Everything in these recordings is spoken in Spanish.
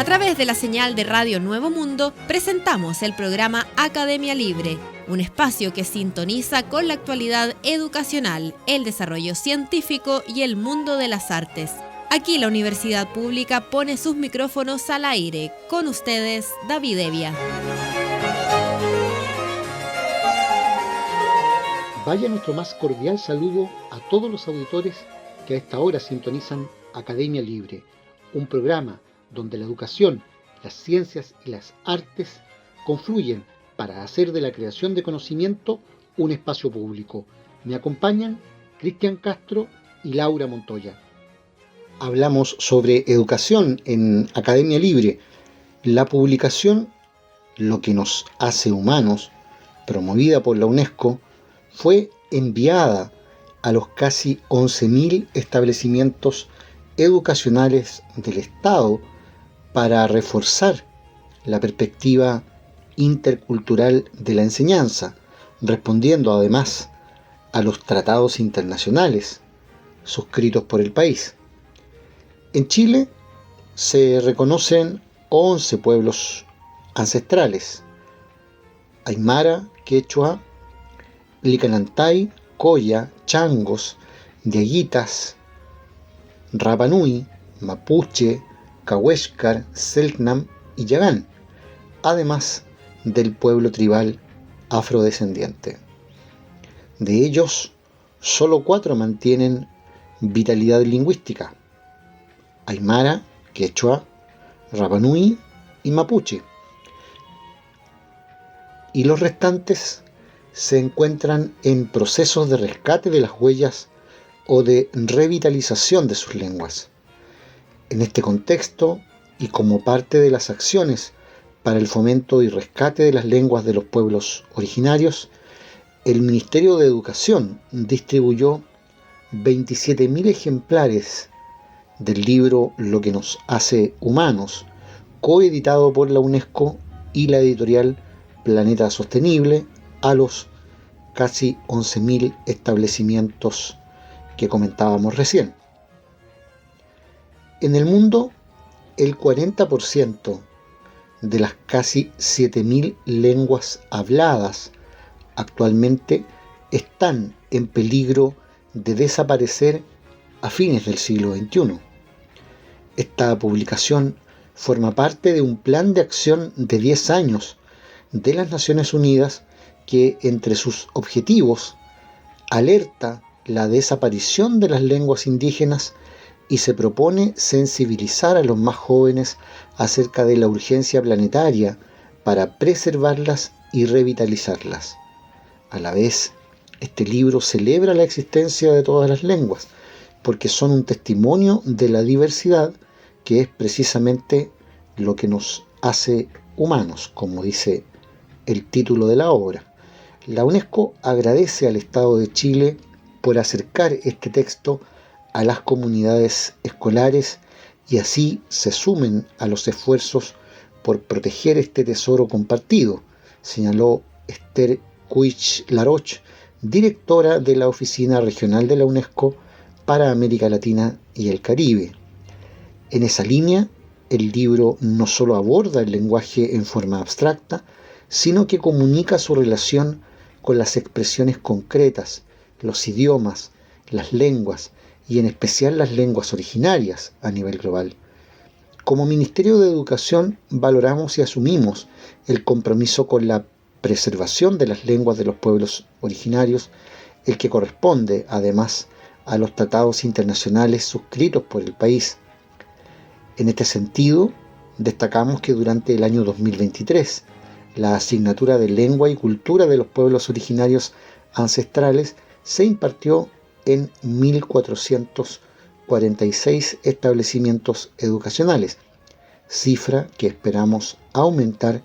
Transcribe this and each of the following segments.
través de la señal de Radio Nuevo Mundo, presentamos el programa Academia Libre, un espacio que sintoniza con la actualidad educacional, el desarrollo científico y el mundo de las artes. Aquí la Universidad Pública pone sus micrófonos al aire. Con ustedes, David Evia. Vaya nuestro más cordial saludo a todos los auditores que a esta hora sintonizan Academia Libre, un programa donde la educación, las ciencias y las artes confluyen para hacer de la creación de conocimiento un espacio público. Me acompañan Cristian Castro y Laura Montoya. Hablamos sobre educación en Academia Libre. La publicación Lo que nos hace humanos, promovida por la UNESCO, fue enviada a los casi 11.000 establecimientos educacionales del Estado para reforzar la perspectiva intercultural de la enseñanza, respondiendo además a los tratados internacionales suscritos por el país. En Chile se reconocen 11 pueblos ancestrales: Aymara, Quechua, Licanantay, Coya, Changos, Diaguitas, Rapa Nui, Mapuche, Cahuéscar, Selknam y Yagán, además del pueblo tribal afrodescendiente. De ellos, solo 4 mantienen vitalidad lingüística: Aymara, Quechua, Rapa Nui y Mapuche. Y los restantes se encuentran en procesos de rescate de las huellas o de revitalización de sus lenguas. En este contexto, y como parte de las acciones para el fomento y rescate de las lenguas de los pueblos originarios, el Ministerio de Educación distribuyó 27.000 ejemplares del libro Lo que nos hace humanos, coeditado por la UNESCO y la editorial Planeta Sostenible, a los casi 11.000 establecimientos que comentábamos recién. En el mundo, el 40% de las casi 7.000 lenguas habladas actualmente están en peligro de desaparecer a fines del siglo XXI. Esta publicación forma parte de un plan de acción de 10 años de las Naciones Unidas que, entre sus objetivos, alerta la desaparición de las lenguas indígenas y se propone sensibilizar a los más jóvenes acerca de la urgencia planetaria para preservarlas y revitalizarlas. A la vez, este libro celebra la existencia de todas las lenguas, porque son un testimonio de la diversidad, que es precisamente lo que nos hace humanos, como dice el título de la obra. La UNESCO agradece al Estado de Chile por acercar este texto a las comunidades escolares y así se sumen a los esfuerzos por proteger este tesoro compartido, señaló Esther Puig-Laroche, directora de la Oficina Regional de la UNESCO para América Latina y el Caribe. En esa línea, el libro no solo aborda el lenguaje en forma abstracta, sino que comunica su relación con las expresiones concretas, los idiomas, las lenguas y en especial las lenguas originarias a nivel global. Como Ministerio de Educación valoramos y asumimos el compromiso con la preservación de las lenguas de los pueblos originarios, el que corresponde además a los tratados internacionales suscritos por el país. En este sentido, destacamos que durante el año 2023, la asignatura de Lengua y Cultura de los Pueblos Originarios Ancestrales se impartió en 1.446 establecimientos educacionales, cifra que esperamos aumentar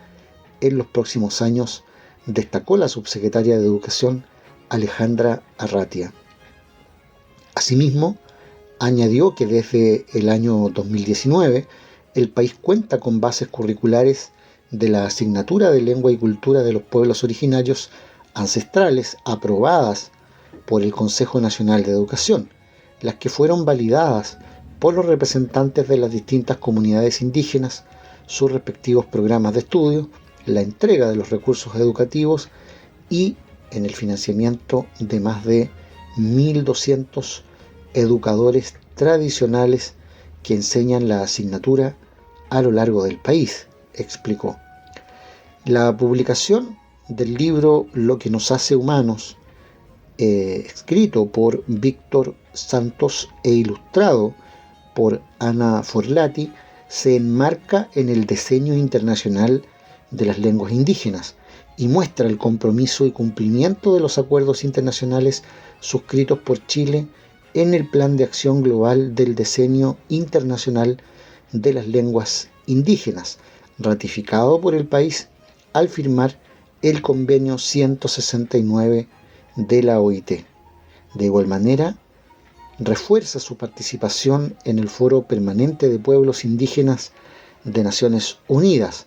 en los próximos años, destacó la subsecretaria de Educación Alejandra Arratia. Asimismo, añadió que desde el año 2019 el país cuenta con bases curriculares de la asignatura de Lengua y Cultura de los Pueblos Originarios Ancestrales aprobadas por el Consejo Nacional de Educación, las que fueron validadas por los representantes de las distintas comunidades indígenas sus respectivos programas de estudio, la entrega de los recursos educativos y en el financiamiento de más de 1.200 educadores tradicionales que enseñan la asignatura a lo largo del país, explicó. La publicación del libro Lo que nos hace humanos, escrito por Víctor Santos e ilustrado por Ana Forlati, se enmarca en el diseño internacional de las lenguas indígenas y muestra el compromiso y cumplimiento de los acuerdos internacionales suscritos por Chile en el Plan de Acción Global del Diseño Internacional de las Lenguas Indígenas, ratificado por el país al firmar el Convenio 169 de la OIT. De igual manera, refuerza su participación en el Foro Permanente de Pueblos Indígenas de Naciones Unidas,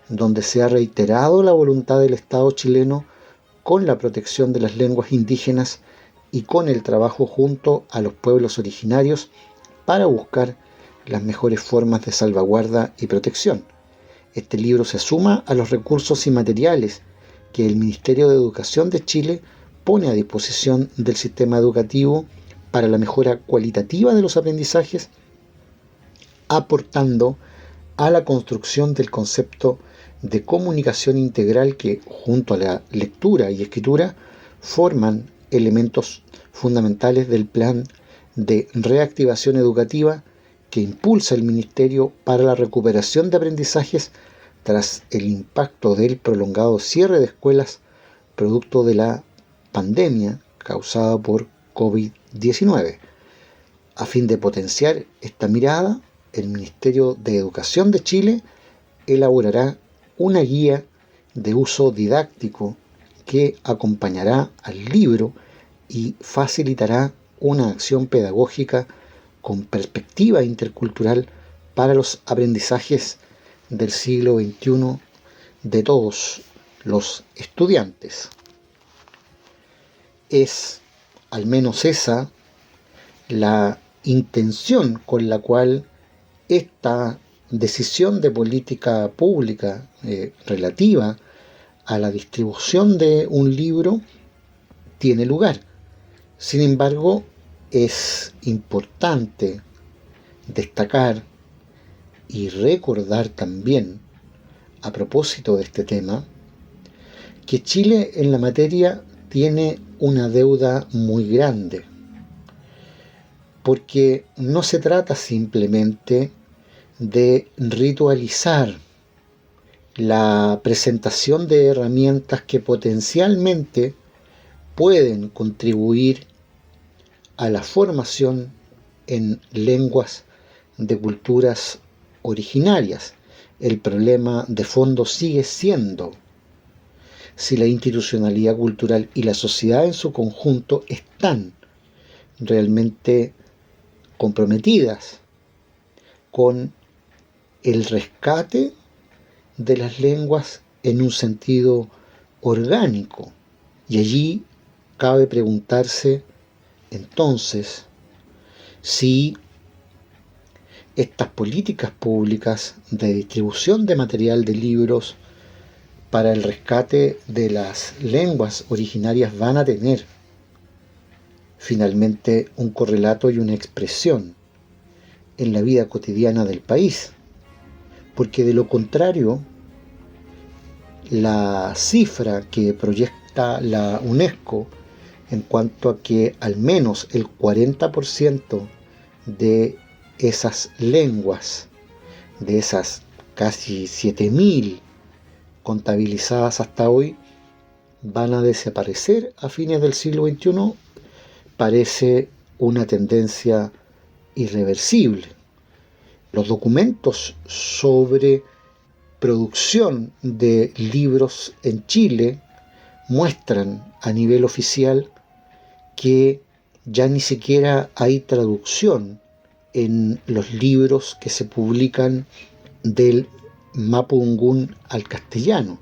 donde se ha reiterado la voluntad del Estado chileno con la protección de las lenguas indígenas y con el trabajo junto a los pueblos originarios para buscar las mejores formas de salvaguarda y protección. Este libro se suma a los recursos y materiales que el Ministerio de Educación de Chile pone a disposición del sistema educativo para la mejora cualitativa de los aprendizajes, aportando a la construcción del concepto de comunicación integral que, junto a la lectura y escritura, forman elementos fundamentales del plan de reactivación educativa que impulsa el Ministerio para la recuperación de aprendizajes tras el impacto del prolongado cierre de escuelas producto de la pandemia causada por COVID-19. A fin de potenciar esta mirada, el Ministerio de Educación de Chile elaborará una guía de uso didáctico que acompañará al libro y facilitará una acción pedagógica con perspectiva intercultural para los aprendizajes del siglo XXI de todos los estudiantes. Es al menos esa la intención con la cual esta decisión de política pública relativa a la distribución de un libro tiene lugar. Sin embargo, es importante destacar y recordar también, a propósito de este tema, que Chile en la materia tiene una deuda muy grande, porque no se trata simplemente de ritualizar la presentación de herramientas que potencialmente pueden contribuir a la formación en lenguas de culturas originarias. El problema de fondo sigue siendo si la institucionalidad cultural y la sociedad en su conjunto están realmente comprometidas con el rescate de las lenguas en un sentido orgánico. Y allí cabe preguntarse entonces si estas políticas públicas de distribución de material de libros para el rescate de las lenguas originarias van a tener finalmente un correlato y una expresión en la vida cotidiana del país, porque de lo contrario, la cifra que proyecta la UNESCO en cuanto a que al menos el 40% de esas lenguas, de esas casi 7.000 contabilizadas hasta hoy, van a desaparecer a fines del siglo XXI, parece una tendencia irreversible. Los documentos sobre producción de libros en Chile muestran a nivel oficial que ya ni siquiera hay traducción en los libros que se publican del mapudungún al castellano.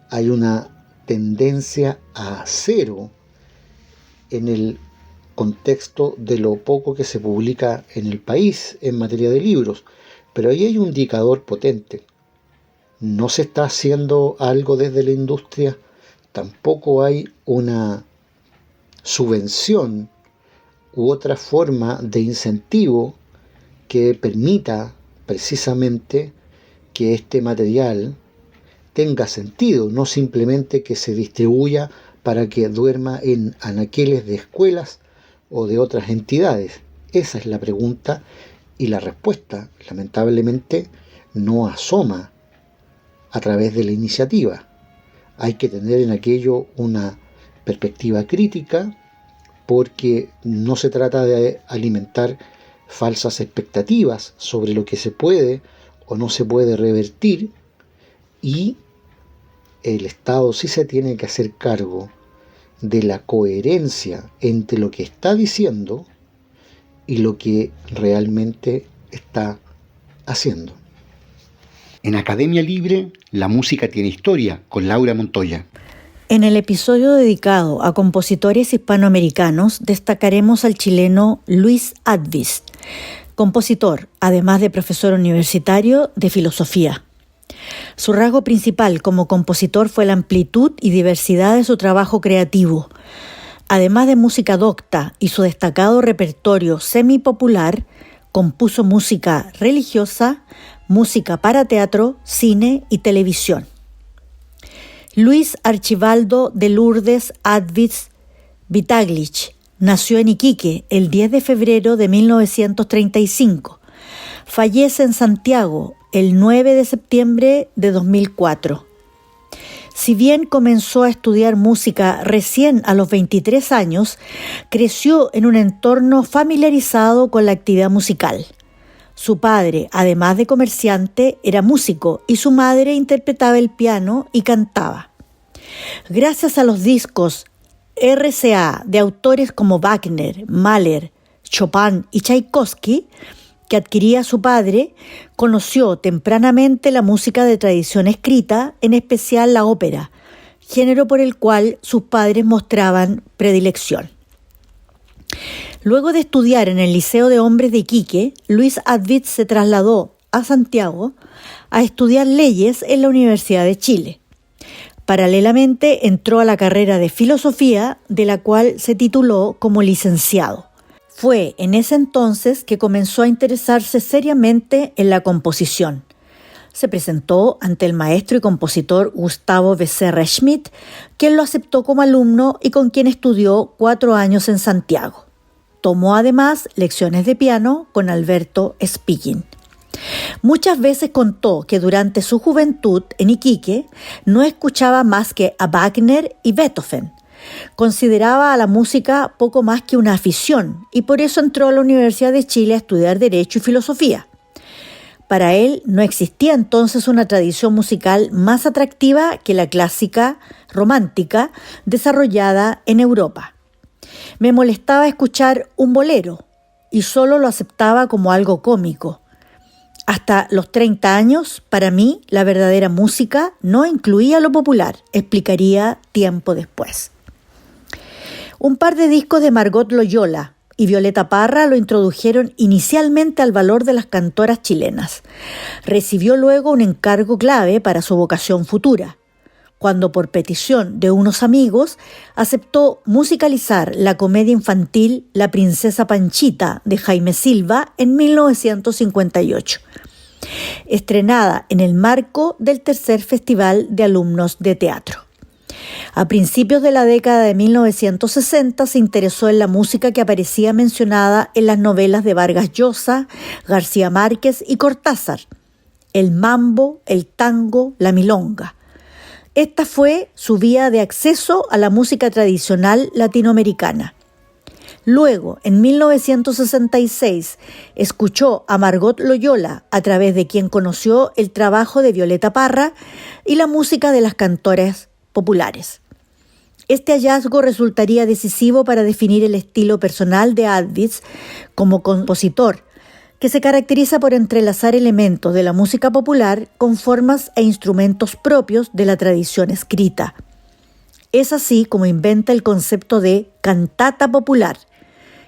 Hay una tendencia a cero en el contexto de lo poco que se publica en el país en materia de libros, Pero ahí hay un indicador potente. No se está haciendo algo desde la industria, tampoco hay una subvención u otra forma de incentivo que permita precisamente que este material tenga sentido, no simplemente que se distribuya para que duerma en anaqueles de escuelas o de otras entidades. Esa es la pregunta y la respuesta, lamentablemente, no asoma a través de la iniciativa. Hay que tener en aquello una perspectiva crítica, porque no se trata de alimentar falsas expectativas sobre lo que se puede o no se puede revertir, y el Estado sí se tiene que hacer cargo de la coherencia entre lo que está diciendo y lo que realmente está haciendo. En Academia Libre, la música tiene historia, con Laura Montoya. En el episodio dedicado a compositores hispanoamericanos destacaremos al chileno Luis Advis, compositor, además de profesor universitario de filosofía. Su rasgo principal como compositor fue la amplitud y diversidad de su trabajo creativo. Además de música docta y su destacado repertorio semipopular, compuso música religiosa, música para teatro, cine y televisión. Luis Archibaldo de Lourdes Advis Vitaglich nació en Iquique el 10 de febrero de 1935. Fallece en Santiago el 9 de septiembre de 2004. Si bien comenzó a estudiar música recién a los 23 años, creció en un entorno familiarizado con la actividad musical. Su padre, además de comerciante, era músico y su madre interpretaba el piano y cantaba. Gracias a los discos RCA de autores como Wagner, Mahler, Chopin y Tchaikovsky, que adquiría su padre, conoció tempranamente la música de tradición escrita, en especial la ópera, género por el cual sus padres mostraban predilección. Luego de estudiar en el Liceo de Hombres de Iquique, Luis Advis se trasladó a Santiago a estudiar leyes en la Universidad de Chile. Paralelamente entró a la carrera de filosofía, de la cual se tituló como licenciado. Fue en ese entonces que comenzó a interesarse seriamente en la composición. Se presentó ante el maestro y compositor Gustavo Becerra Schmidt, quien lo aceptó como alumno y con quien estudió 4 años en Santiago. Tomó además lecciones de piano con Alberto Spiggin. Muchas veces contó que durante su juventud en Iquique no escuchaba más que a Wagner y Beethoven. Consideraba a la música poco más que una afición y por eso entró a la Universidad de Chile a estudiar Derecho y Filosofía. Para él no existía entonces una tradición musical más atractiva que la clásica romántica desarrollada en Europa. Me molestaba escuchar un bolero y solo lo aceptaba como algo cómico. Hasta los 30 años, para mí, la verdadera música no incluía lo popular, explicaría tiempo después. Un par de discos de Margot Loyola y Violeta Parra lo introdujeron inicialmente al valor de las cantoras chilenas. Recibió luego un encargo clave para su vocación futura, cuando por petición de unos amigos aceptó musicalizar la comedia infantil La princesa Panchita de Jaime Silva en 1958, estrenada en el marco del tercer Festival de Alumnos de Teatro. A principios de la década de 1960 se interesó en la música que aparecía mencionada en las novelas de Vargas Llosa, García Márquez y Cortázar: el mambo, el tango, la milonga. Esta fue su vía de acceso a la música tradicional latinoamericana. Luego, en 1966, escuchó a Margot Loyola, a través de quien conoció el trabajo de Violeta Parra y la música de las cantoras populares. Este hallazgo resultaría decisivo para definir el estilo personal de Advis como compositor, que se caracteriza por entrelazar elementos de la música popular con formas e instrumentos propios de la tradición escrita. Es así como inventa el concepto de cantata popular,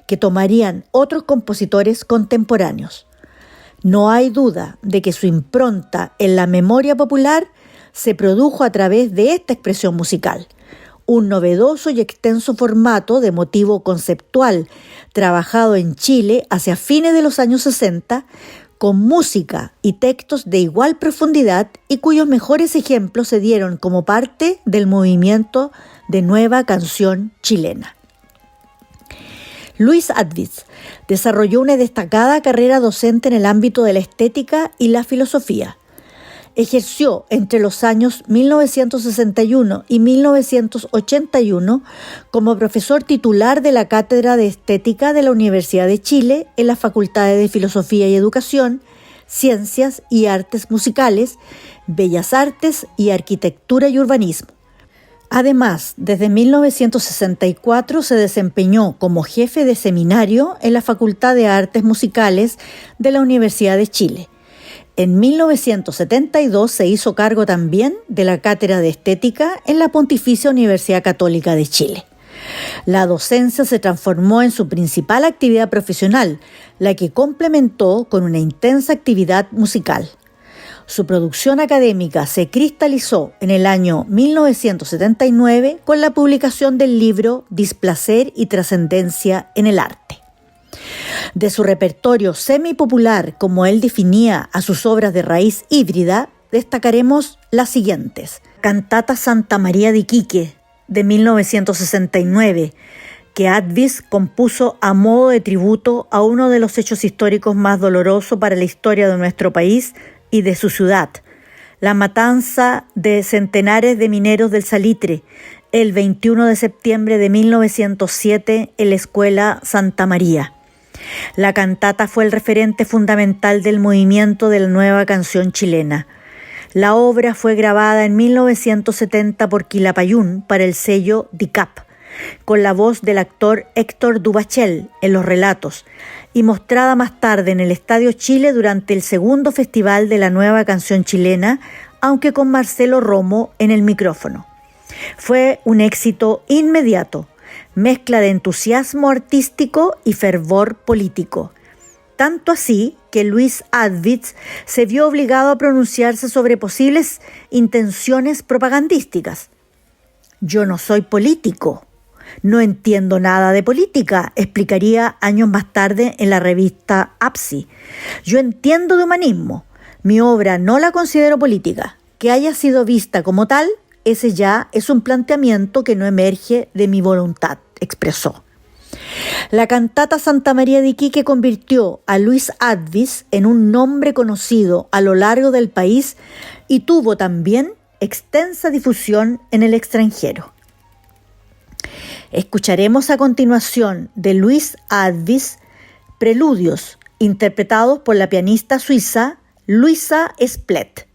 que tomarían otros compositores contemporáneos. No hay duda de que su impronta en la memoria popular se produjo a través de esta expresión musical, un novedoso y extenso formato de motivo conceptual trabajado en Chile hacia fines de los años 60, con música y textos de igual profundidad y cuyos mejores ejemplos se dieron como parte del movimiento de nueva canción chilena. Luis Adviz desarrolló una destacada carrera docente en el ámbito de la estética y la filosofía. Ejerció entre los años 1961 y 1981 como profesor titular de la Cátedra de Estética de la Universidad de Chile en las Facultades de Filosofía y Educación, Ciencias y Artes Musicales, Bellas Artes y Arquitectura y Urbanismo. Además, desde 1964 se desempeñó como jefe de seminario en la Facultad de Artes Musicales de la Universidad de Chile. En 1972 se hizo cargo también de la Cátedra de Estética en la Pontificia Universidad Católica de Chile. La docencia se transformó en su principal actividad profesional, la que complementó con una intensa actividad musical. Su producción académica se cristalizó en el año 1979 con la publicación del libro Displacer y trascendencia en el arte. De su repertorio semipopular, como él definía a sus obras de raíz híbrida, destacaremos las siguientes. Cantata Santa María de Iquique, de 1969, que Adviz compuso a modo de tributo a uno de los hechos históricos más dolorosos para la historia de nuestro país y de su ciudad, la matanza de centenares de mineros del Salitre, el 21 de septiembre de 1907 en la Escuela Santa María. La cantata fue el referente fundamental del movimiento de la nueva canción chilena. La obra fue grabada en 1970 por Quilapayún para el sello DICAP, con la voz del actor Héctor Dubachel en los relatos, y mostrada más tarde en el Estadio Chile durante el segundo Festival de la Nueva Canción Chilena, aunque con Marcelo Romo en el micrófono. Fue un éxito inmediato, mezcla de entusiasmo artístico y fervor político. Tanto así que Luis Adviz se vio obligado a pronunciarse sobre posibles intenciones propagandísticas. «Yo no soy político. No entiendo nada de política», explicaría años más tarde en la revista APSI. «Yo entiendo de humanismo. Mi obra no la considero política. Que haya sido vista como tal, ese ya es un planteamiento que no emerge de mi voluntad», expresó. La cantata Santa María de Iquique convirtió a Luis Adviz en un nombre conocido a lo largo del país y tuvo también extensa difusión en el extranjero. Escucharemos a continuación de Luis Adviz Preludios, interpretados por la pianista suiza Luisa Splet.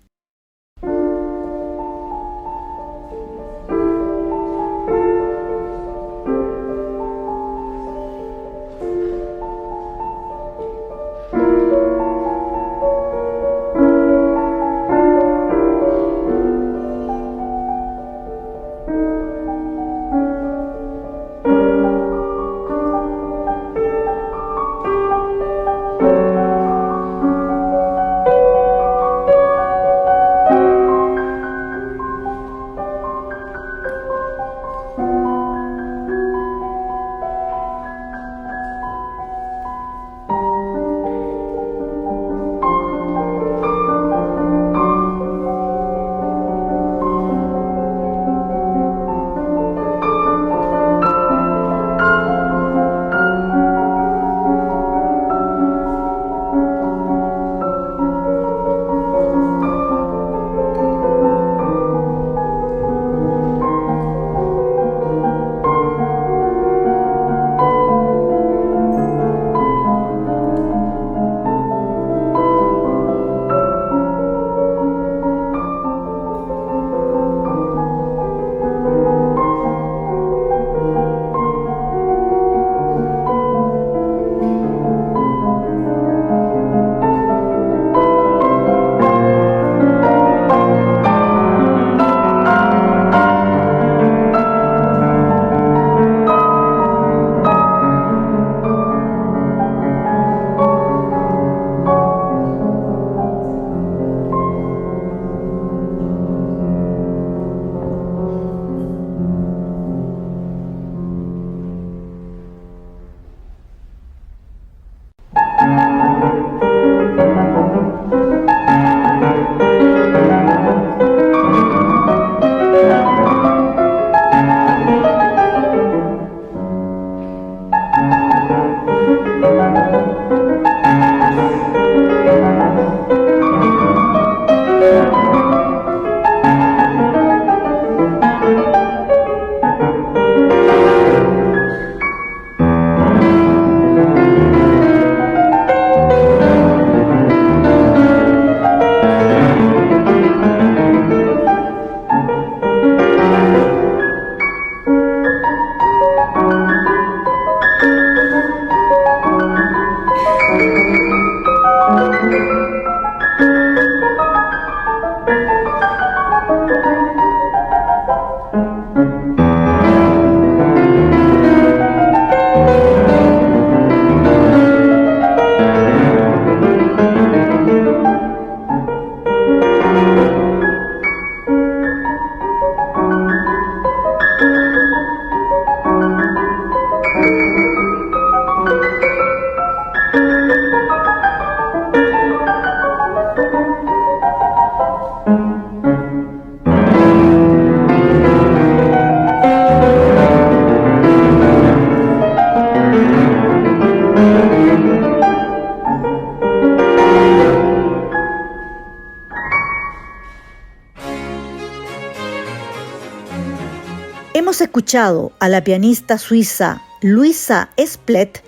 escuchado a la pianista suiza Luisa Esplet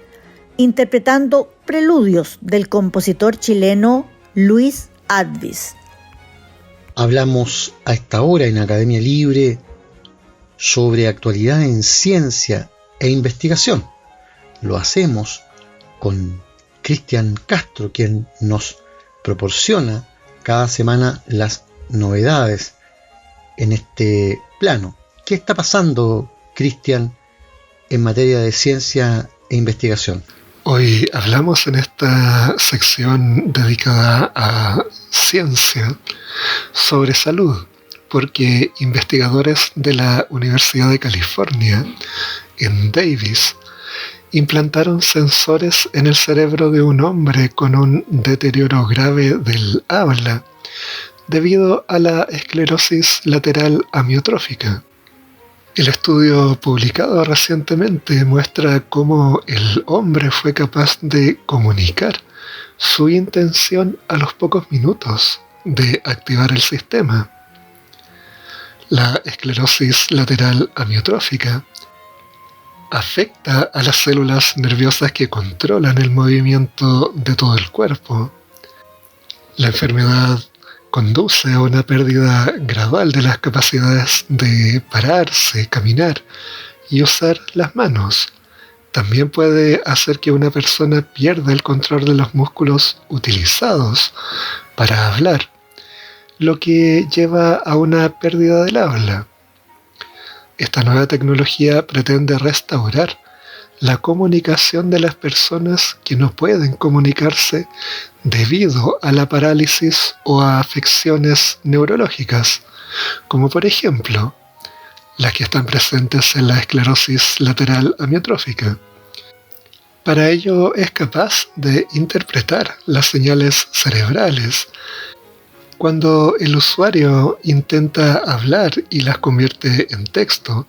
interpretando preludios del compositor chileno Luis Advis. Hablamos a esta hora en Academia Libre sobre actualidad en ciencia e investigación. Lo hacemos con Cristian Castro, quien nos proporciona cada semana las novedades en este plano. ¿Qué está pasando, Cristian, en materia de ciencia e investigación? Hoy hablamos en esta sección dedicada a ciencia sobre salud, porque investigadores de la Universidad de California en Davis implantaron sensores en el cerebro de un hombre con un deterioro grave del habla debido a la esclerosis lateral amiotrófica. El estudio publicado recientemente muestra cómo el hombre fue capaz de comunicar su intención a los pocos minutos de activar el sistema. La esclerosis lateral amiotrófica afecta a las células nerviosas que controlan el movimiento de todo el cuerpo. La enfermedad conduce a una pérdida gradual de las capacidades de pararse, caminar y usar las manos. También puede hacer que una persona pierda el control de los músculos utilizados para hablar, lo que lleva a una pérdida del habla. Esta nueva tecnología pretende restaurar la comunicación de las personas que no pueden comunicarse debido a la parálisis o a afecciones neurológicas, como por ejemplo las que están presentes en la esclerosis lateral amiotrófica. Para ello es capaz de interpretar las señales cerebrales cuando el usuario intenta hablar y las convierte en texto,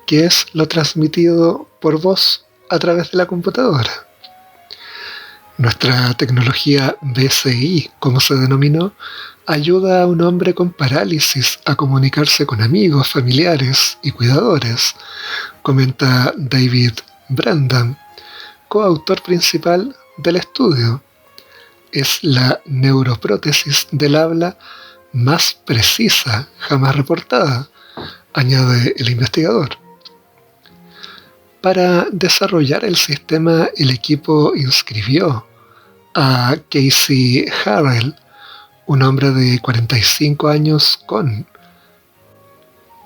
que es lo transmitido por voz a través de la computadora. Nuestra tecnología BCI, como se denominó, ayuda a un hombre con parálisis a comunicarse con amigos, familiares y cuidadores, comenta David Brandam, coautor principal del estudio. Es la neuroprótesis del habla más precisa jamás reportada, añade el investigador. Para desarrollar el sistema, el equipo inscribió a Casey Harrell, un hombre de 45 años con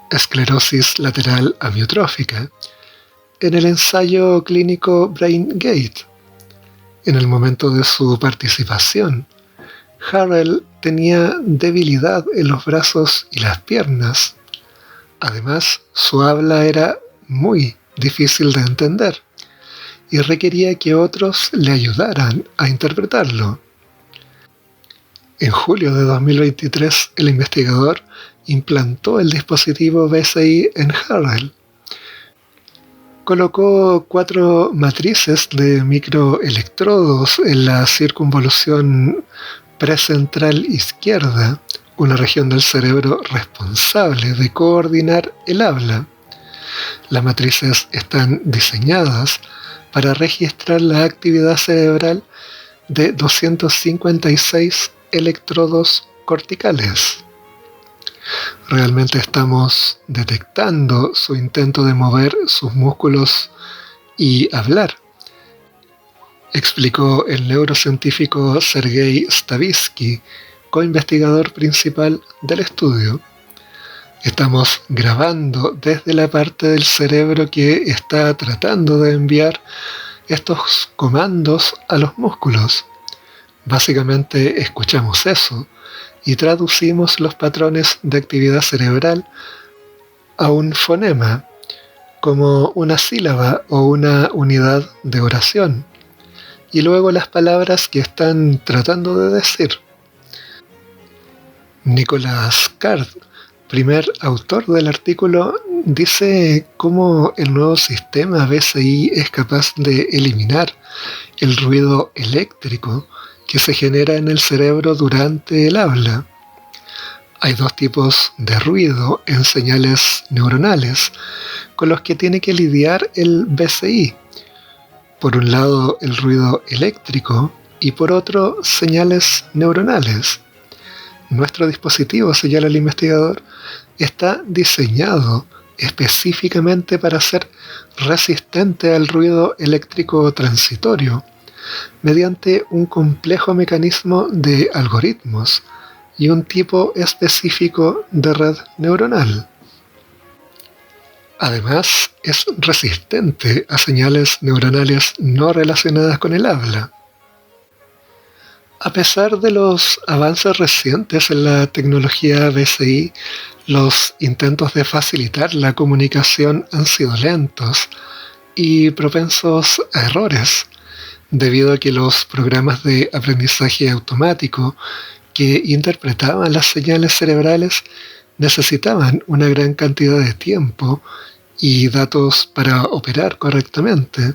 esclerosis lateral amiotrófica, en el ensayo clínico BrainGate. En el momento de su participación, Harrell tenía debilidad en los brazos y las piernas. Además, su habla era muy difícil de entender y requería que otros le ayudaran a interpretarlo. En julio de 2023, el investigador implantó el dispositivo BCI en Harrell. Colocó 4 matrices de microelectrodos en la circunvolución precentral izquierda, una región del cerebro responsable de coordinar el habla. Las matrices están diseñadas para registrar la actividad cerebral de 256 electrodos corticales. Realmente estamos detectando su intento de mover sus músculos y hablar, explicó el neurocientífico Sergei Stavisky, coinvestigador principal del estudio. Estamos grabando desde la parte del cerebro que está tratando de enviar estos comandos a los músculos. Básicamente escuchamos eso y traducimos los patrones de actividad cerebral a un fonema, como una sílaba o una unidad de oración, y luego las palabras que están tratando de decir. Nicholas Card, primer autor del artículo, dice cómo el nuevo sistema BCI es capaz de eliminar el ruido eléctrico que se genera en el cerebro durante el habla. Hay dos tipos de ruido en señales neuronales con los que tiene que lidiar el BCI. Por un lado, el ruido eléctrico y por otro, señales neuronales. Nuestro dispositivo, señala el investigador, está diseñado específicamente para ser resistente al ruido eléctrico transitorio mediante un complejo mecanismo de algoritmos y un tipo específico de red neuronal. Además, es resistente a señales neuronales no relacionadas con el habla. A pesar de los avances recientes en la tecnología BCI, los intentos de facilitar la comunicación han sido lentos y propensos a errores, debido a que los programas de aprendizaje automático que interpretaban las señales cerebrales necesitaban una gran cantidad de tiempo y datos para operar correctamente.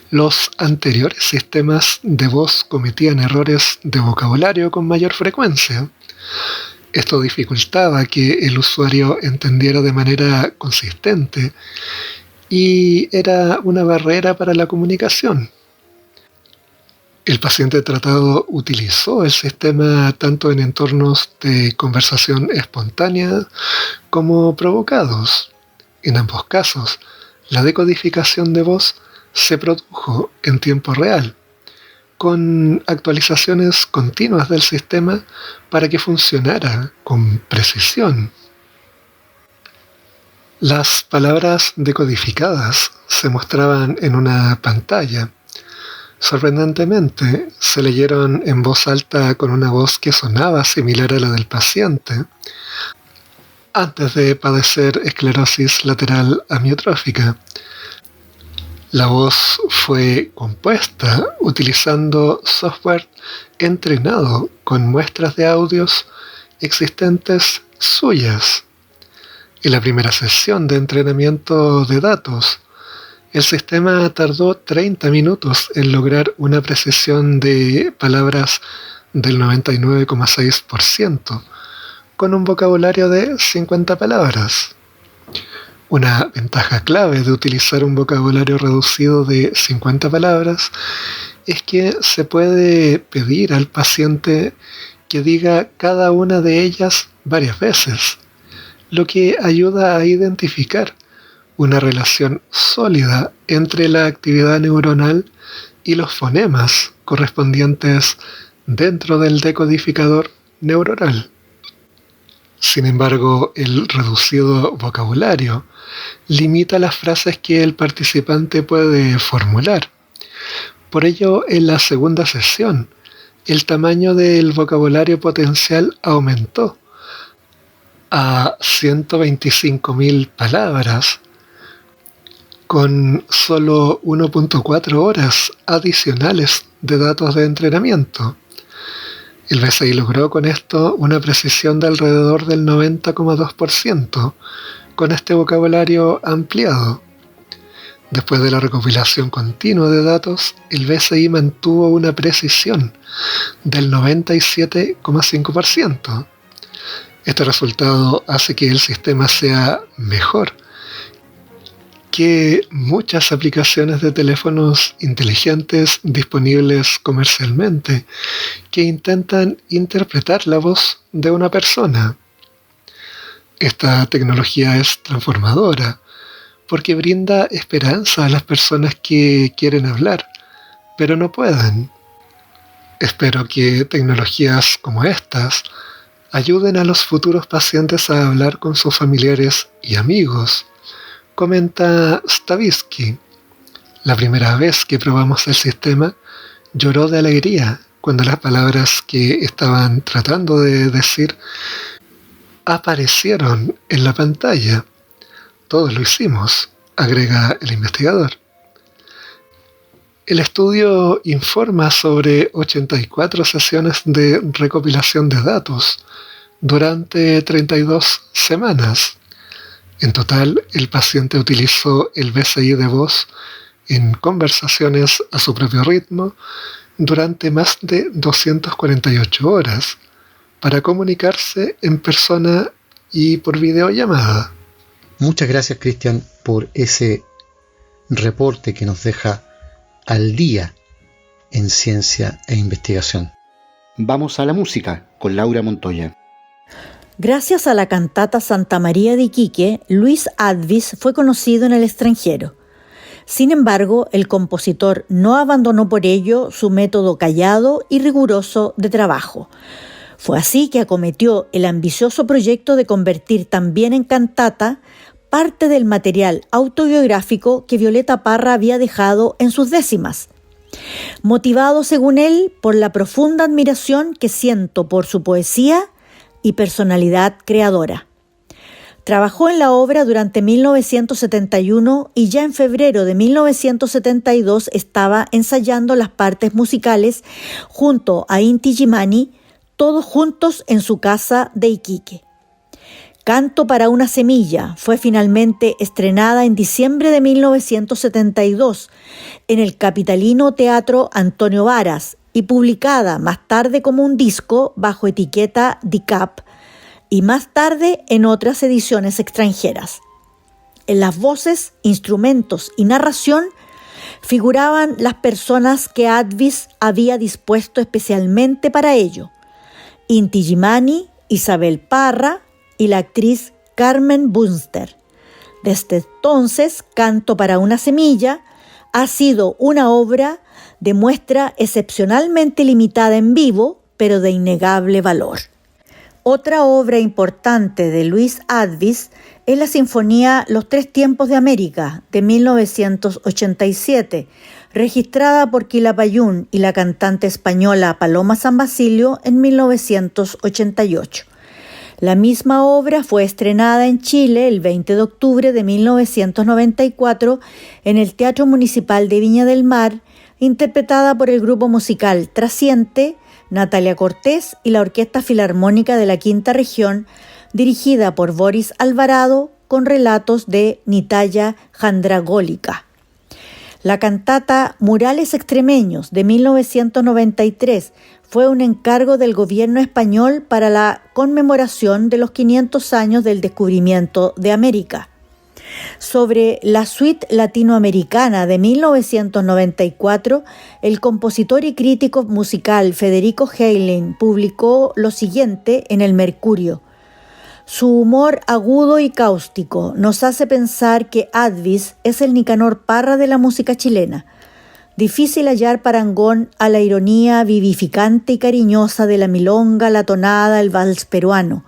Los anteriores sistemas de voz cometían errores de vocabulario con mayor frecuencia. Esto dificultaba que el usuario entendiera de manera consistente y era una barrera para la comunicación. El paciente tratado utilizó el sistema tanto en entornos de conversación espontánea como provocados. En ambos casos, la decodificación de voz se produjo en tiempo real, con actualizaciones continuas del sistema para que funcionara con precisión. Las palabras decodificadas se mostraban en una pantalla. Sorprendentemente, se leyeron en voz alta con una voz que sonaba similar a la del paciente antes de padecer esclerosis lateral amiotrófica. La voz fue compuesta utilizando software entrenado con muestras de audios existentes suyas. En la primera sesión de entrenamiento de datos, el sistema tardó 30 minutos en lograr una precisión de palabras del 99,6%, con un vocabulario de 50 palabras. Una ventaja clave de utilizar un vocabulario reducido de 50 palabras es que se puede pedir al paciente que diga cada una de ellas varias veces, lo que ayuda a identificar una relación sólida entre la actividad neuronal y los fonemas correspondientes dentro del decodificador neuronal. Sin embargo, el reducido vocabulario limita las frases que el participante puede formular. Por ello, en la segunda sesión, el tamaño del vocabulario potencial aumentó a 125.000 palabras, con solo 1.4 horas adicionales de datos de entrenamiento. El BCI logró con esto una precisión de alrededor del 90,2% con este vocabulario ampliado. Después de la recopilación continua de datos, el BCI mantuvo una precisión del 97,5%. Este resultado hace que el sistema sea mejor que muchas aplicaciones de teléfonos inteligentes disponibles comercialmente que intentan interpretar la voz de una persona. Esta tecnología es transformadora porque brinda esperanza a las personas que quieren hablar, pero no pueden. Espero que tecnologías como estas ayuden a los futuros pacientes a hablar con sus familiares y amigos, comenta Stavisky. La primera vez que probamos el sistema, lloró de alegría cuando las palabras que estaban tratando de decir aparecieron en la pantalla. Todos lo hicimos, agrega el investigador. El estudio informa sobre 84 sesiones de recopilación de datos durante 32 semanas. En total, el paciente utilizó el BCI de voz en conversaciones a su propio ritmo durante más de 248 horas, para comunicarse en persona y por videollamada. Muchas gracias, Cristian, por ese reporte que nos deja al día en ciencia e investigación. Vamos a la música con Laura Montoya. Gracias a la cantata Santa María de Iquique, Luis Advis fue conocido en el extranjero. Sin embargo, el compositor no abandonó por ello su método callado y riguroso de trabajo. Fue así que acometió el ambicioso proyecto de convertir también en cantata parte del material autobiográfico que Violeta Parra había dejado en sus décimas. Motivado, según él, por la profunda admiración que siento por su poesía y personalidad creadora. Trabajó en la obra durante 1971 y ya en febrero de 1972 estaba ensayando las partes musicales junto a Inti Illimani, todos juntos en su casa de Iquique. Canto para una semilla fue finalmente estrenada en diciembre de 1972 en el capitalino Teatro Antonio Varas y publicada más tarde como un disco bajo etiqueta DICAP y más tarde en otras ediciones extranjeras. En las voces, instrumentos y narración figuraban las personas que Advis había dispuesto especialmente para ello: Inti Illimani, Isabel Parra y la actriz Carmen Bunster. Desde entonces, Canto para una semilla ha sido una obra de muestra excepcionalmente limitada en vivo, pero de innegable valor. Otra obra importante de Luis Advis es la sinfonía Los Tres Tiempos de América, de 1987, registrada por Quilapayún y la cantante española Paloma San Basilio en 1988. La misma obra fue estrenada en Chile el 20 de octubre de 1994 en el Teatro Municipal de Viña del Mar, interpretada por el grupo musical Trasciente, Natalia Cortés y la Orquesta Filarmónica de la Quinta Región, dirigida por Boris Alvarado, con relatos de Nitaya Jandragólica. La cantata Murales Extremeños de 1993 fue un encargo del gobierno español para la conmemoración de los 500 años del descubrimiento de América. Sobre la suite latinoamericana de 1994, el compositor y crítico musical Federico Heinlein publicó lo siguiente en El Mercurio. Su humor agudo y cáustico nos hace pensar que Advis es el Nicanor Parra de la música chilena. Difícil hallar parangón a la ironía vivificante y cariñosa de la milonga, la tonada, el vals peruano.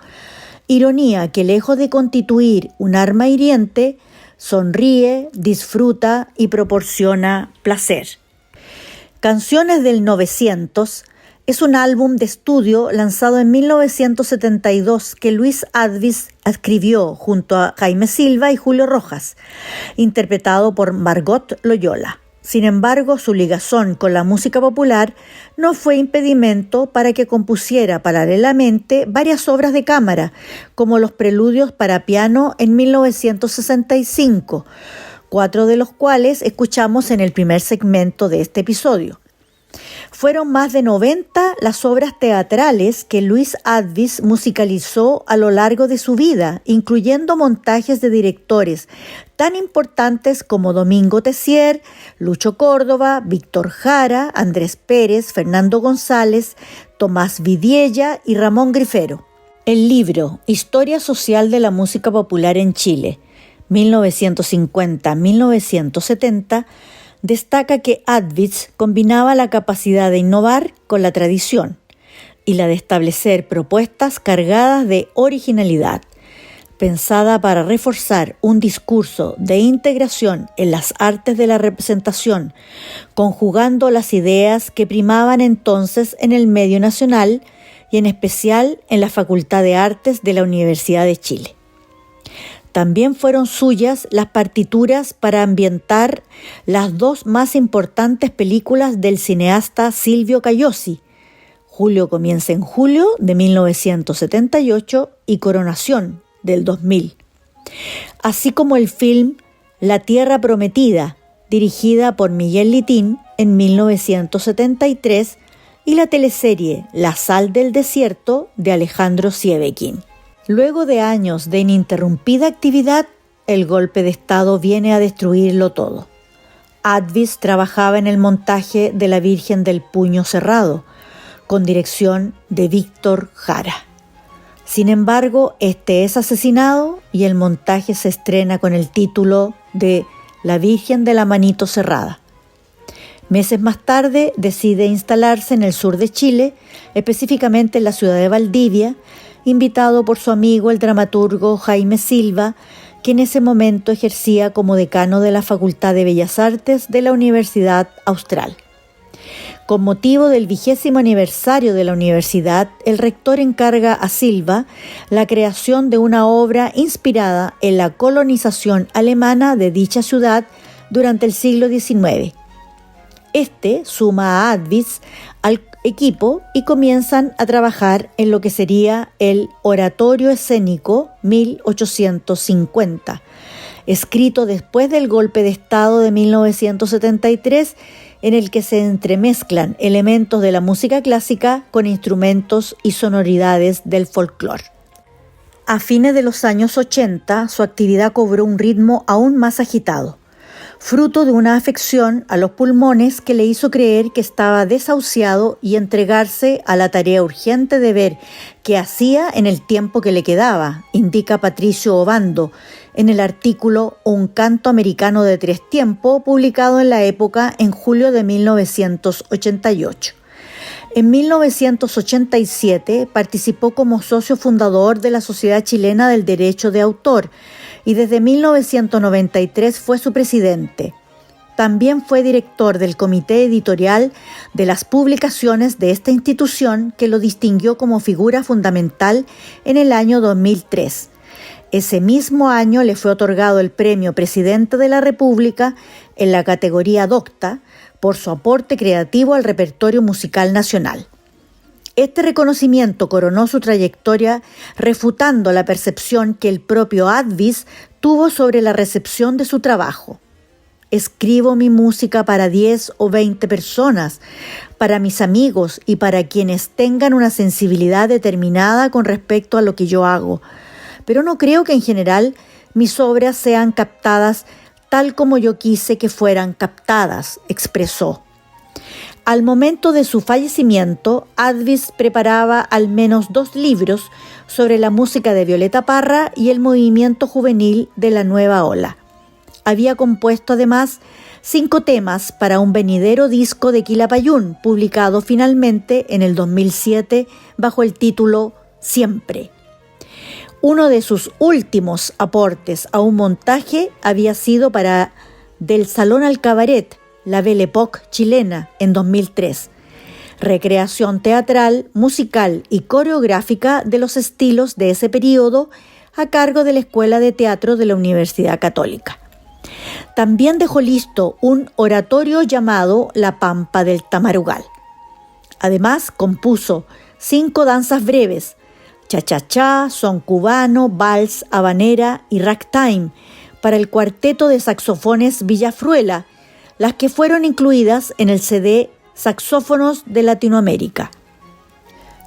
Ironía que, lejos de constituir un arma hiriente, sonríe, disfruta y proporciona placer. Canciones del 900 es un álbum de estudio lanzado en 1972 que Luis Advis escribió junto a Jaime Silva y Julio Rojas, interpretado por Margot Loyola. Sin embargo, su ligazón con la música popular no fue impedimento para que compusiera paralelamente varias obras de cámara, como los preludios para piano en 1965, 4 de los cuales escuchamos en el primer segmento de este episodio. Fueron más de 90 las obras teatrales que Luis Advis musicalizó a lo largo de su vida, incluyendo montajes de directores tan importantes como Domingo Tessier, Lucho Córdoba, Víctor Jara, Andrés Pérez, Fernando González, Tomás Vidiella y Ramón Grifero. El libro Historia Social de la Música Popular en Chile, 1950-1970, destaca que Advis combinaba la capacidad de innovar con la tradición y la de establecer propuestas cargadas de originalidad, pensada para reforzar un discurso de integración en las artes de la representación, conjugando las ideas que primaban entonces en el medio nacional y en especial en la Facultad de Artes de la Universidad de Chile. También fueron suyas las partituras para ambientar las dos más importantes películas del cineasta Silvio Cagliozzi, Julio comienza en julio de 1978 y Coronación del 2000, así como el film La Tierra Prometida, dirigida por Miguel Litín en 1973 y la teleserie La sal del desierto de Alejandro Sievekin. Luego de años de ininterrumpida actividad, el golpe de Estado viene a destruirlo todo. Advis trabajaba en el montaje de La Virgen del Puño Cerrado, con dirección de Víctor Jara. Sin embargo, este es asesinado y el montaje se estrena con el título de La Virgen de la Manito Cerrada. Meses más tarde decide instalarse en el sur de Chile, específicamente en la ciudad de Valdivia, invitado por su amigo el dramaturgo Jaime Silva, que en ese momento ejercía como decano de la Facultad de Bellas Artes de la Universidad Austral. Con motivo del 20º aniversario de la universidad, el rector encarga a Silva la creación de una obra inspirada en la colonización alemana de dicha ciudad durante el siglo XIX. Este suma a Advis al equipo y comienzan a trabajar en lo que sería el Oratorio Escénico 1850, escrito después del golpe de Estado de 1973, en el que se entremezclan elementos de la música clásica con instrumentos y sonoridades del folclore. A fines de los años 80, su actividad cobró un ritmo aún más agitado, fruto de una afección a los pulmones que le hizo creer que estaba desahuciado y entregarse a la tarea urgente de ver qué hacía en el tiempo que le quedaba, indica Patricio Obando en el artículo Un canto americano de 3 tiempos, publicado en la época en julio de 1988. En 1987 participó como socio fundador de la Sociedad Chilena del Derecho de Autor, y desde 1993 fue su presidente. También fue director del comité editorial de las publicaciones de esta institución, que lo distinguió como figura fundamental en el año 2003. Ese mismo año le fue otorgado el premio Presidente de la República en la categoría Docta por su aporte creativo al repertorio musical nacional. Este reconocimiento coronó su trayectoria, refutando la percepción que el propio Advis tuvo sobre la recepción de su trabajo. Escribo mi música para 10 o 20 personas, para mis amigos y para quienes tengan una sensibilidad determinada con respecto a lo que yo hago, pero no creo que en general mis obras sean captadas tal como yo quise que fueran captadas, expresó. Al momento de su fallecimiento, Advis preparaba al menos 2 libros sobre la música de Violeta Parra y el movimiento juvenil de la Nueva Ola. Había compuesto además 5 temas para un venidero disco de Quilapayún, publicado finalmente en el 2007 bajo el título Siempre. Uno de sus últimos aportes a un montaje había sido para Del Salón al Cabaret, la Belle Époque chilena, en 2003. Recreación teatral, musical y coreográfica de los estilos de ese periodo a cargo de la Escuela de Teatro de la Universidad Católica. También dejó listo un oratorio llamado La Pampa del Tamarugal. Además, compuso 5 danzas breves: cha-cha-cha, son cubano, vals, habanera y ragtime, para el cuarteto de saxofones Villafruela, las que fueron incluidas en el CD Saxófonos de Latinoamérica.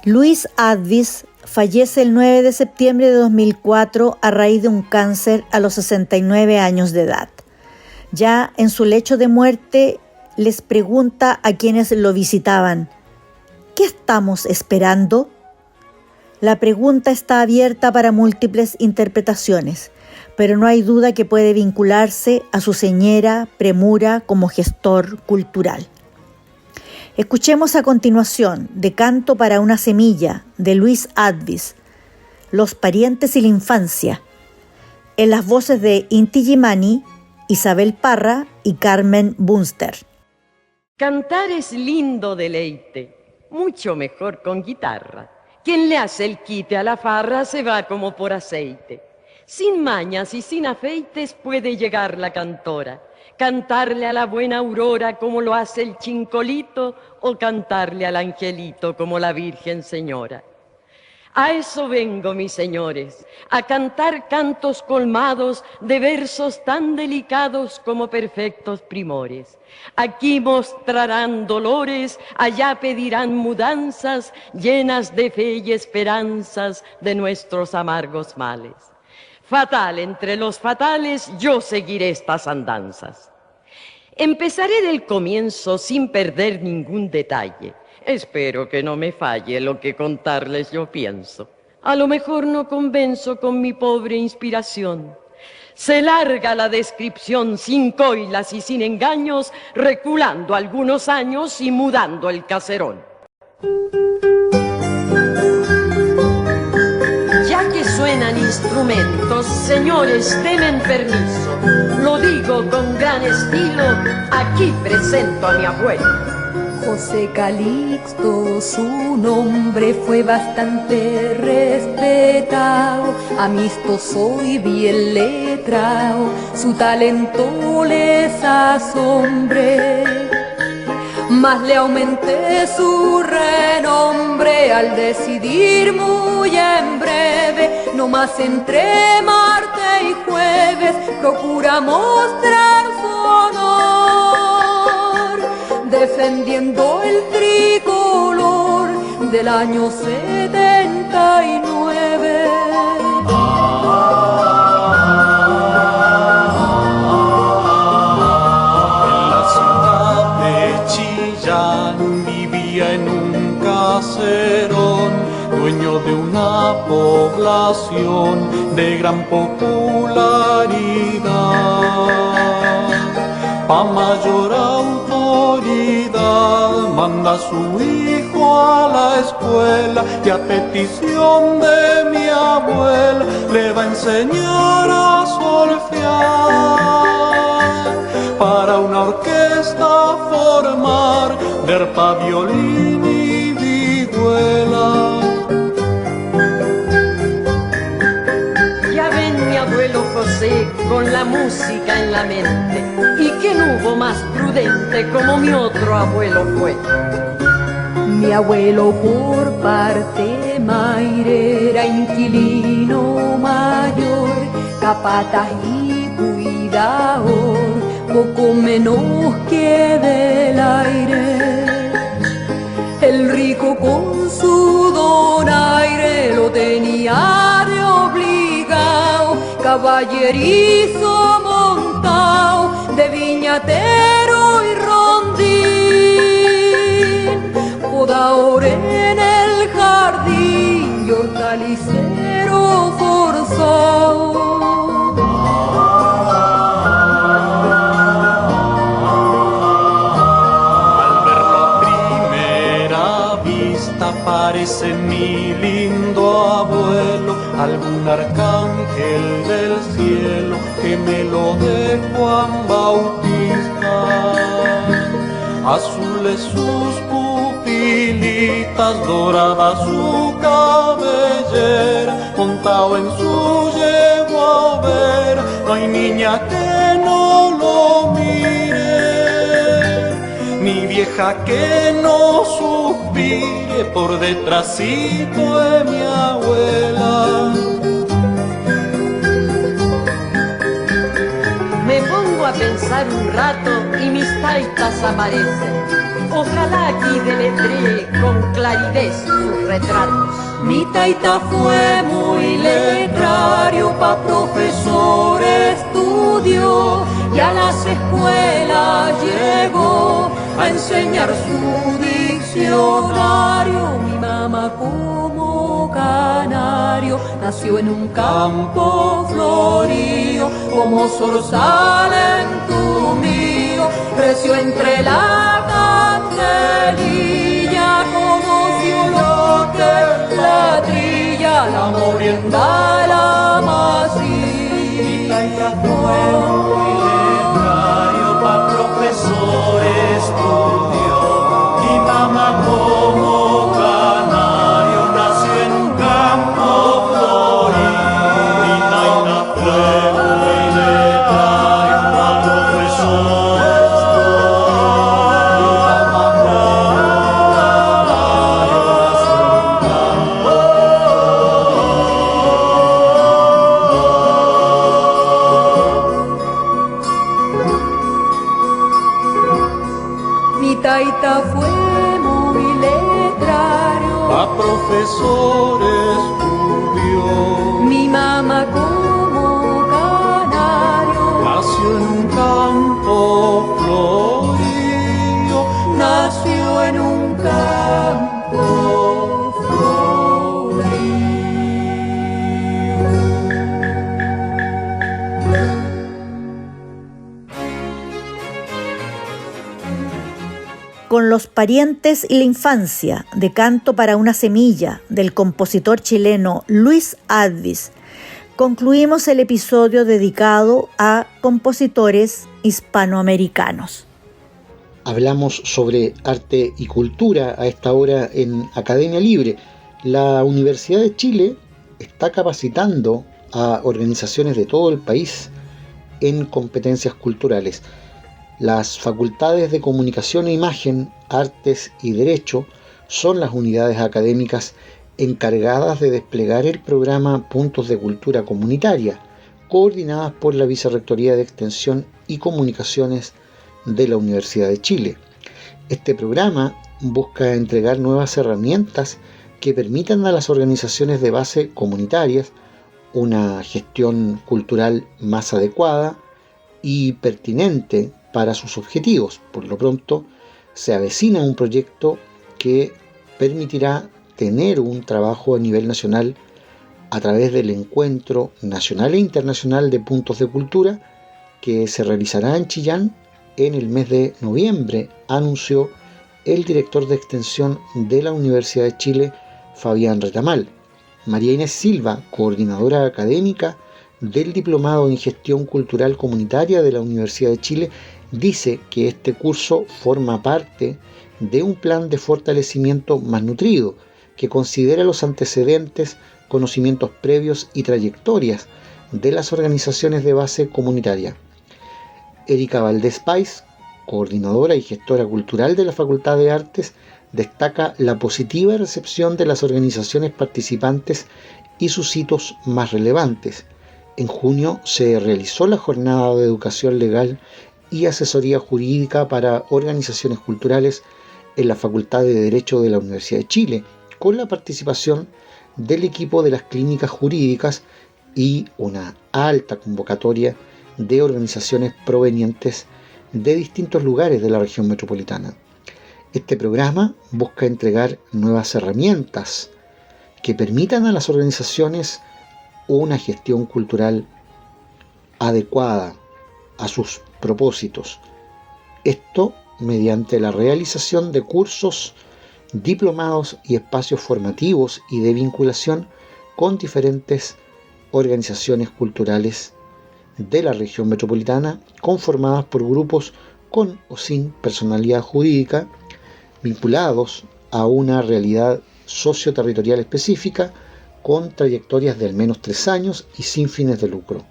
Luis Advis fallece el 9 de septiembre de 2004 a raíz de un cáncer a los 69 años de edad. Ya en su lecho de muerte les pregunta a quienes lo visitaban: ¿qué estamos esperando? La pregunta está abierta para múltiples interpretaciones, pero no hay duda que puede vincularse a su señera premura como gestor cultural. Escuchemos a continuación de Canto para una semilla, de Luis Advis, Los parientes y la infancia, en las voces de Inti Illimani, Isabel Parra y Carmen Bunster. Cantar es lindo deleite, mucho mejor con guitarra. Quien le hace el quite a la farra se va como por aceite. Sin mañas y sin afeites puede llegar la cantora, cantarle a la buena aurora como lo hace el chincolito, o cantarle al angelito como la Virgen Señora. A eso vengo, mis señores, a cantar cantos colmados de versos tan delicados como perfectos primores. Aquí mostrarán dolores, allá pedirán mudanzas, llenas de fe y esperanzas de nuestros amargos males. Fatal entre los fatales, yo seguiré estas andanzas. Empezaré del comienzo sin perder ningún detalle. Espero que no me falle lo que contarles yo pienso. A lo mejor no convenzo con mi pobre inspiración. Se larga la descripción sin coilas y sin engaños, reculando algunos años y mudando el caserón. Ya que suenan instrumentos, señores, denme permiso. Lo digo con gran estilo, aquí presento a mi abuelo. José Calixto, su nombre fue bastante respetado, amistoso y bien letrado, su talento les asombré. Más le aumenté su renombre al decidir muy en breve, no más entre martes y jueves, procura mostrar su honor, defendiendo el tricolor del año 79. En la ciudad de Chillán vivía en un caserón, dueño de una población de gran popularidad. Pa' mayor autoridad manda a su hijo a la escuela y a petición de mi abuela le va a enseñar a solfear, para una orquesta formar de arpa, violín y vihuela. Ya ven mi abuelo José con la música en la mente, y que no hubo más prudente como mi otro abuelo fue. Mi abuelo por parte Maire era inquilino mayor, capataz y cuidador, poco menos que del aire. El rico con su donaire lo tenía de obligado, caballerizo montado, de viñatero y rondín, podador en el jardín y hortalicero forzado. Parece mi lindo abuelo, algún arcángel del cielo que me lo dejó a bautizar. Azules sus pupilitas, dorada su cabellera, montado en su yegua vera, no hay niña que no lo mire, ni vieja que no suspire por detrásito de mi abuela. Me pongo a pensar un rato y mis taitas aparecen. Ojalá aquí deletree con claridad sus retratos. Mi taita fue muy letrario, pa' profesor estudió y a las escuelas llegó a enseñar su diccionario. Mi mamá como canario nació en un campo florío, como zorzal entumido, creció entre la candelilla, conoció lo que es la trilla, la morienda, la masilla. Fue muy letrario, pa' profesor estudió, y mamá como canario nació en un campo florido. Mi taita fue muy letrario, pa' profesor estudió, y mamá como canario nació en un campo florido. taita fue muy letrario, a profesor estudió, mi mamá como canario, nació en un campo florido, nació en un campo florido. Con los parientes y la infancia, de Canto para una semilla, del compositor chileno Luis Advis, concluimos el episodio dedicado a compositores hispanoamericanos. Hablamos sobre arte y cultura a esta hora en Academia Libre. La Universidad de Chile está capacitando a organizaciones de todo el país en competencias culturales. Las facultades de Comunicación e Imagen, Artes y Derecho son las unidades académicas encargadas de desplegar el programa Puntos de Cultura Comunitaria, coordinadas por la Vicerrectoría de Extensión y Comunicaciones de la Universidad de Chile. Este programa busca entregar nuevas herramientas que permitan a las organizaciones de base comunitarias una gestión cultural más adecuada y pertinente para sus objetivos. Por lo pronto, se avecina un proyecto que permitirá tener un trabajo a nivel nacional a través del Encuentro Nacional e Internacional de Puntos de Cultura que se realizará en Chillán en el mes de noviembre, anunció el director de Extensión de la Universidad de Chile, Fabián Retamal. María Inés Silva, coordinadora académica del Diplomado en Gestión Cultural Comunitaria de la Universidad de Chile, dice que este curso forma parte de un plan de fortalecimiento más nutrido, que considera los antecedentes, conocimientos previos y trayectorias de las organizaciones de base comunitaria. Erika Valdés Pais, coordinadora y gestora cultural de la Facultad de Artes, destaca la positiva recepción de las organizaciones participantes y sus hitos más relevantes. En junio se realizó la jornada de educación legal y asesoría jurídica para organizaciones culturales en la Facultad de Derecho de la Universidad de Chile, con la participación del equipo de las clínicas jurídicas y una alta convocatoria de organizaciones provenientes de distintos lugares de la región metropolitana. Este programa busca entregar nuevas herramientas que permitan a las organizaciones una gestión cultural adecuada a sus propósitos. Esto mediante la realización de cursos, diplomados y espacios formativos y de vinculación con diferentes organizaciones culturales de la región metropolitana, conformadas por grupos con o sin personalidad jurídica, vinculados a una realidad socioterritorial específica, con trayectorias de al menos 3 años y sin fines de lucro.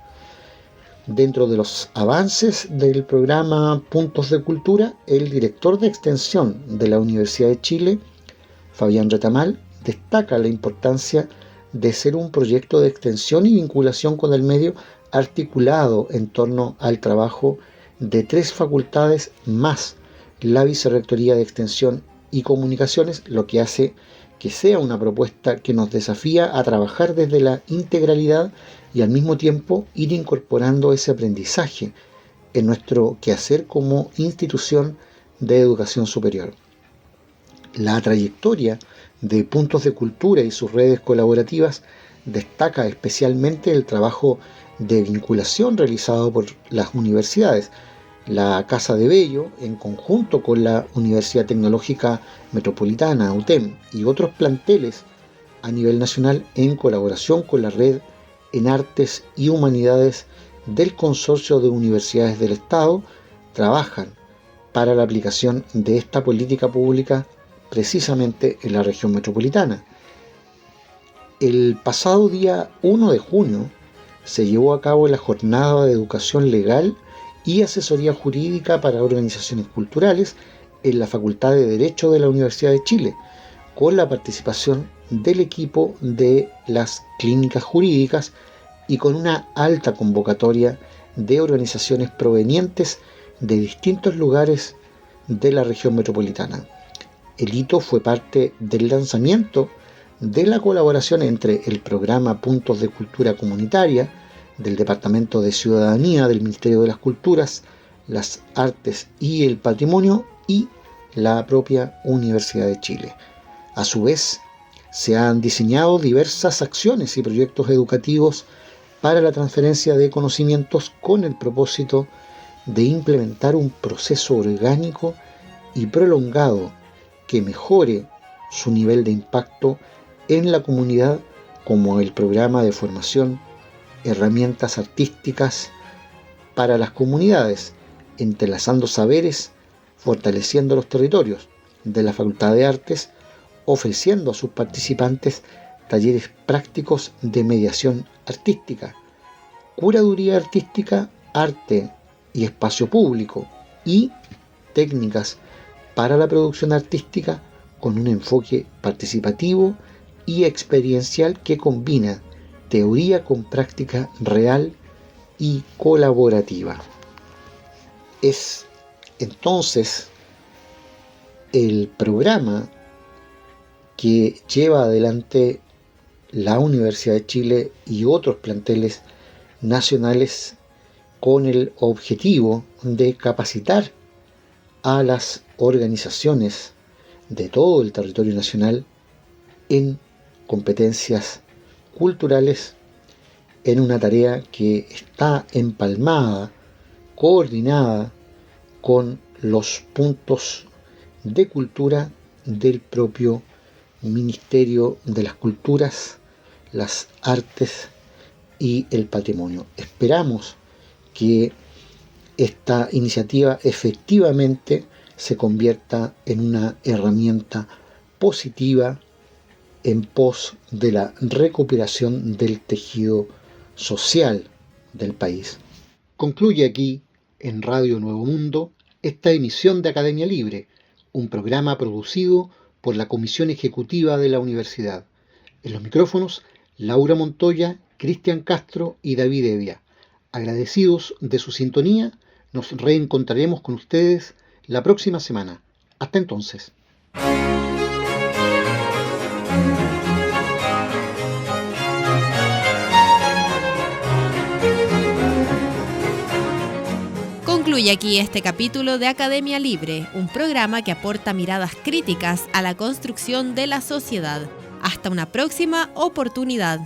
Dentro de los avances del programa Puntos de Cultura, el director de Extensión de la Universidad de Chile, Fabián Retamal, destaca la importancia de ser un proyecto de extensión y vinculación con el medio articulado en torno al trabajo de 3 facultades más la Vicerrectoría de Extensión y Comunicaciones, lo que hace que sea una propuesta que nos desafía a trabajar desde la integralidad y al mismo tiempo ir incorporando ese aprendizaje en nuestro quehacer como institución de educación superior. La trayectoria de Puntos de Cultura y sus redes colaborativas destaca especialmente el trabajo de vinculación realizado por las universidades. La Casa de Bello, en conjunto con la Universidad Tecnológica Metropolitana, UTEM, y otros planteles a nivel nacional, en colaboración con la Red en Artes y Humanidades del Consorcio de Universidades del Estado, trabajan para la aplicación de esta política pública precisamente en la región metropolitana. El pasado día 1 de junio se llevó a cabo la jornada de educación legal y asesoría jurídica para organizaciones culturales en la Facultad de Derecho de la Universidad de Chile, con la participación del equipo de las clínicas jurídicas y con una alta convocatoria de organizaciones provenientes de distintos lugares de la región metropolitana. El hito fue parte del lanzamiento de la colaboración entre el programa Puntos de Cultura Comunitaria del Departamento de Ciudadanía del Ministerio de las Culturas, las Artes y el Patrimonio y la propia Universidad de Chile. A su vez, se han diseñado diversas acciones y proyectos educativos para la transferencia de conocimientos con el propósito de implementar un proceso orgánico y prolongado que mejore su nivel de impacto en la comunidad, como el programa de formación Herramientas Artísticas para las Comunidades, entrelazando saberes, fortaleciendo los territorios, de la Facultad de Artes, ofreciendo a sus participantes talleres prácticos de mediación artística, curaduría artística, arte y espacio público y técnicas para la producción artística con un enfoque participativo y experiencial que combina teoría con práctica real y colaborativa. Es entonces el programa que lleva adelante la Universidad de Chile y otros planteles nacionales con el objetivo de capacitar a las organizaciones de todo el territorio nacional en competencias culturales, en una tarea que está empalmada, coordinada con los puntos de cultura del propio Ministerio de las Culturas, las Artes y el Patrimonio. Esperamos que esta iniciativa efectivamente se convierta en una herramienta positiva en pos de la recuperación del tejido social del país. Concluye aquí, en Radio Nuevo Mundo, esta emisión de Academia Libre, un programa producido por la Comisión Ejecutiva de la Universidad. En los micrófonos, Laura Montoya, Cristian Castro y David Evia. Agradecidos de su sintonía, nos reencontraremos con ustedes la próxima semana. Hasta entonces. Concluye aquí este capítulo de Academia Libre, un programa que aporta miradas críticas a la construcción de la sociedad. Hasta una próxima oportunidad.